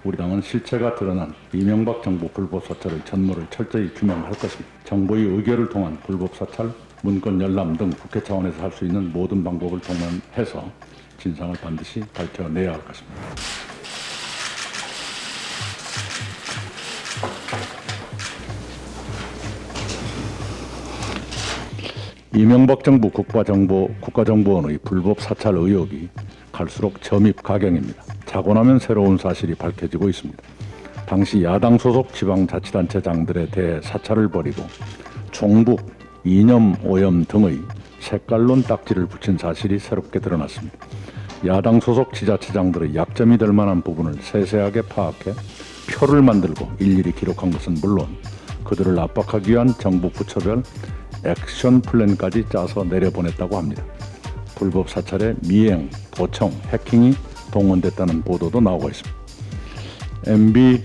우리 당은 실체가 드러난 이명박 정부 불법 사찰의 전모를 철저히 규명할 것입니다. 정부의 의결을 통한 불법 사찰, 문건 열람 등 국회 차원에서 할 수 있는 모든 방법을 동원해서 진상을 반드시 밝혀내야 할 것입니다. 이명박 정부 국가정보원의 불법 사찰 의혹이 갈수록 점입가경입니다. 자고 나면 새로운 사실이 밝혀지고 있습니다. 당시 야당 소속 지방자치단체장들에 대해 사찰을 벌이고 총북, 이념, 오염 등의 색깔론 딱지를 붙인 사실이 새롭게 드러났습니다. 야당 소속 지자체장들의 약점이 될 만한 부분을 세세하게 파악해 표를 만들고 일일이 기록한 것은 물론 그들을 압박하기 위한 정부 부처별 액션 플랜까지 짜서 내려보냈다고 합니다. 불법 사찰에 미행, 도청, 해킹이 동원됐다는 보도도 나오고 있습니다. MB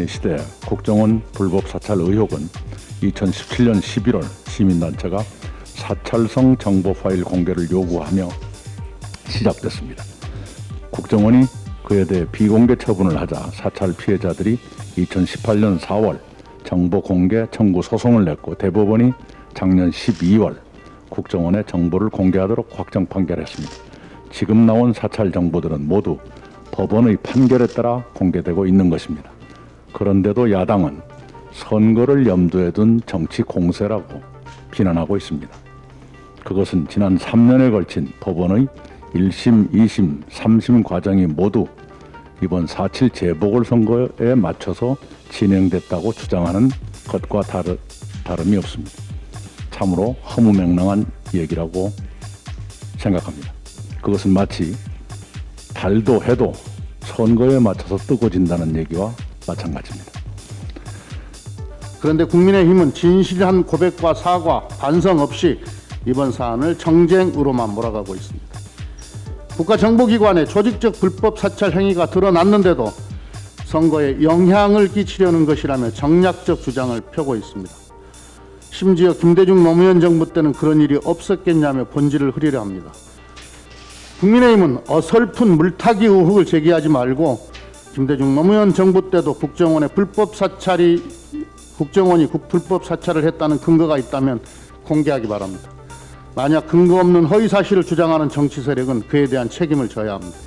시대 국정원 불법 사찰 의혹은 2017년 11월 시민단체가 사찰성 정보 파일 공개를 요구하며 시작됐습니다. 국정원이 그에 대해 비공개 처분을 하자 사찰 피해자들이 2018년 4월 정보 공개 청구 소송을 냈고 대법원이 작년 12월 국정원에 정보를 공개하도록 확정 판결했습니다. 지금 나온 사찰 정보들은 모두 법원의 판결에 따라 공개되고 있는 것입니다. 그런데도 야당은 선거를 염두에 둔 정치 공세라고 비난하고 있습니다. 그것은 지난 3년에 걸친 법원의 1심, 2심, 3심 과정이 모두 이번 4.7 재보궐선거에 맞춰서 진행됐다고 주장하는 것과 다름이 없습니다. 참으로 허무맹랑한 얘기라고 생각합니다. 그것은 마치 달도 해도 선거에 맞춰서 뜨거워진다는 얘기와 마찬가지입니다. 그런데 국민의힘은 진실한 고백과 사과, 반성 없이 이번 사안을 정쟁으로만 몰아가고 있습니다. 국가정보기관의 조직적 불법 사찰 행위가 드러났는데도 선거에 영향을 끼치려는 것이라며 정략적 주장을 펴고 있습니다. 심지어 김대중 노무현 정부 때는 그런 일이 없었겠냐며 본질을 흐리려 합니다. 국민의힘은 어설픈 물타기 의혹을 제기하지 말고 김대중 노무현 정부 때도 국정원이 불법 사찰을 했다는 근거가 있다면 공개하기 바랍니다. 만약 근거 없는 허위 사실을 주장하는 정치 세력은 그에 대한 책임을 져야 합니다.